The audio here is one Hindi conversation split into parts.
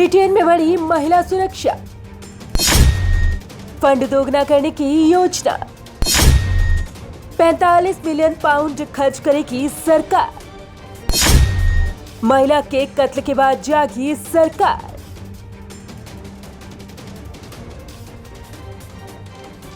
ब्रिटेन में बढ़ी महिला सुरक्षा, फंड दोगुना करने की योजना, 45 मिलियन पाउंड खर्च करेगी सरकार। महिला के कत्ल के बाद जागी सरकार।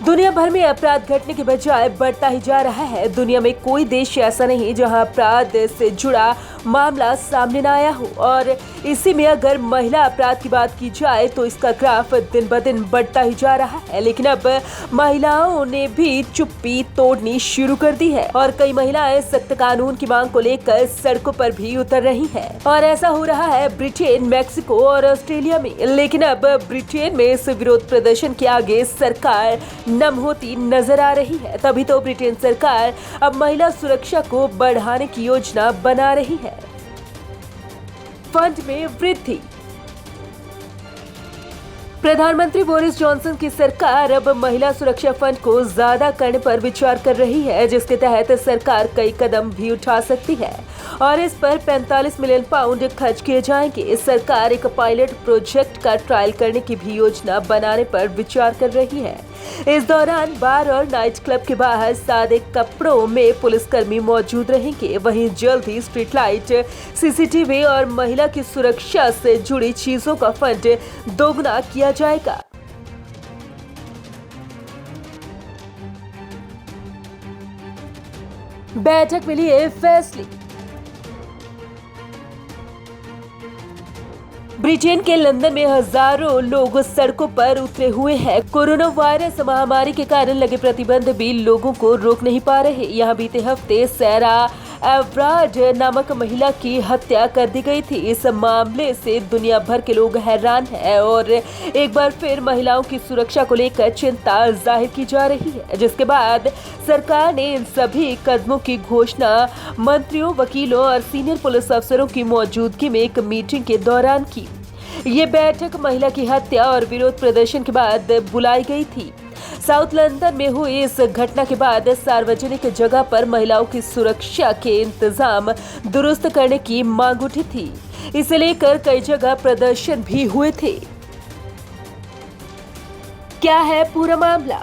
दुनिया भर में अपराध घटने के बजाय बढ़ता ही जा रहा है। दुनिया में कोई देश ऐसा नहीं जहां अपराध से जुड़ा मामला सामने न आया हो, और इसी में अगर महिला अपराध की बात की जाए तो इसका ग्राफ दिन ब दिन बढ़ता ही जा रहा है। लेकिन अब महिलाओं ने भी चुप्पी तोड़नी शुरू कर दी है और कई महिलाएं सख्त कानून की मांग को लेकर सड़कों पर भी उतर रही हैं। और ऐसा हो रहा है ब्रिटेन, मैक्सिको और ऑस्ट्रेलिया में। लेकिन अब ब्रिटेन में इस विरोध प्रदर्शन के आगे सरकार नम होती नजर आ रही है। तभी तो ब्रिटेन सरकार अब महिला सुरक्षा को बढ़ाने की योजना बना रही है। फंड में वृद्धि। प्रधानमंत्री बोरिस जॉनसन की सरकार अब महिला सुरक्षा फंड को ज्यादा करने पर विचार कर रही है, जिसके तहत सरकार कई कदम भी उठा सकती है और इस पर 45 मिलियन पाउंड खर्च किए जाएंगे। सरकार एक पायलट प्रोजेक्ट का ट्रायल करने की भी योजना बनाने पर विचार कर रही है। इस दौरान बार और नाइट क्लब के बाहर सादे कपड़ों में पुलिसकर्मी मौजूद रहेंगे। वहीं जल्द ही स्ट्रीट लाइट, सीसीटीवी और महिला की सुरक्षा से जुड़ी चीजों का फंड दोगुना किया जाएगा। बैठक में लिए फैसले। ब्रिटेन के लंदन में हजारों लोग सड़कों पर उतरे हुए हैं। कोरोना वायरस महामारी के कारण लगे प्रतिबंध भी लोगों को रोक नहीं पा रहे। यहाँ बीते हफ्ते सैरा एवरार्ड नामक महिला की हत्या कर दी गई थी। इस मामले से दुनिया भर के लोग हैरान हैं और एक बार फिर महिलाओं की सुरक्षा को लेकर चिंता जाहिर की जा रही है, जिसके बाद सरकार ने इन सभी कदमों की घोषणा मंत्रियों, वकीलों और सीनियर पुलिस अफसरों की मौजूदगी में एक मीटिंग के दौरान की। ये बैठक महिला की हत्या और विरोध प्रदर्शन के बाद बुलाई गई थी। साउथ लंदन में हुई इस घटना के बाद सार्वजनिक जगह पर महिलाओं की सुरक्षा के इंतजाम दुरुस्त करने की मांग उठी थी। इसे लेकर कई जगह प्रदर्शन भी हुए थे। क्या है पूरा मामला?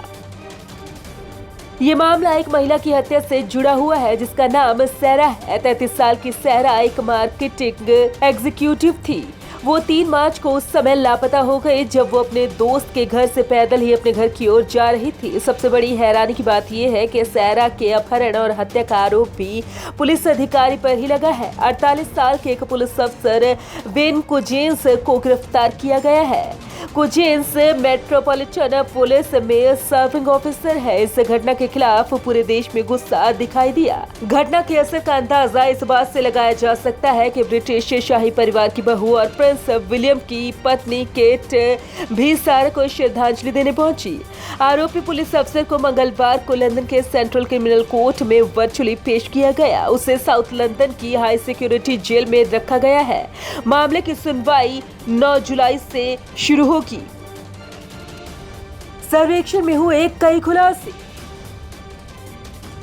ये मामला एक महिला की हत्या से जुड़ा हुआ है जिसका नाम सैरा है। 33 साल की सैरा एक मार्केटिंग एग्जीक्यूटिव थी। वो 3 मार्च को उस समय लापता हो गई जब वो अपने दोस्त के घर से पैदल ही अपने घर की ओर जा रही थी। सबसे बड़ी हैरानी की बात यह है कि सैरा के अपहरण और हत्या का आरोप भी पुलिस अधिकारी पर ही लगा है। 48 साल के एक पुलिस अफसर बेन कुजेंस को गिरफ्तार किया गया है। कुजेंस मेट्रोपॉलिटन पुलिस में सर्विंग ऑफिसर है। इस घटना के खिलाफ पूरे देश में गुस्सा दिखाई दिया। घटना के असर का अंदाजा इस बात से लगाया जा सकता है कि ब्रिटिश शाही परिवार की बहू और प्रिंस विलियम की पत्नी केट भी सैरा को श्रद्धांजलि देने पहुंची। आरोपी पुलिस अफसर को मंगलवार को लंदन के सेंट्रल क्रिमिनल कोर्ट में वर्चुअली पेश किया गया। उसे साउथ लंदन की हाई सिक्योरिटी जेल में रखा गया है। मामले की सुनवाई 9 जुलाई से शुरू होगी। सर्वेक्षण में हुए कई खुलासे।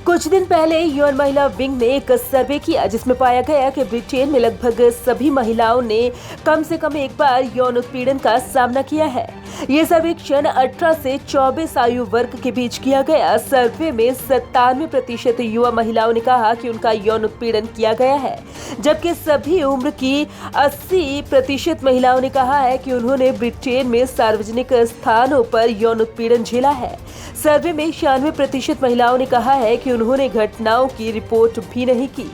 कुछ दिन पहले यौन महिला विंग ने एक सर्वे किया जिसमें पाया गया कि ब्रिटेन में लगभग सभी महिलाओं ने कम से कम एक बार यौन उत्पीड़न का सामना किया है। ये सर्वेक्षण 18 से 24 आयु वर्ग के बीच किया गया। सर्वे में 97% युवा महिलाओं ने कहा कि उनका यौन उत्पीड़न किया गया है, जबकि सभी उम्र की 80% महिलाओं ने कहा है कि उन्होंने ब्रिटेन में सार्वजनिक स्थानों पर यौन उत्पीड़न झेला है। सर्वे में 96% महिलाओं ने कहा है कि उन्होंने घटनाओं की रिपोर्ट भी नहीं की,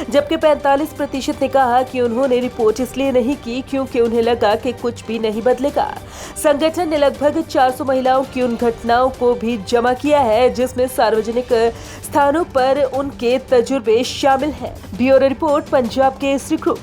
जबकि 45% ने कहा कि उन्होंने रिपोर्ट इसलिए नहीं की क्योंकि उन्हें लगा कि कुछ भी नहीं बदलेगा। संगठन ने लगभग 400 महिलाओं की उन घटनाओं को भी जमा किया है जिसमें सार्वजनिक स्थानों पर उनके तजुर्बे शामिल हैं। Bureau report, Punjab Kesari group.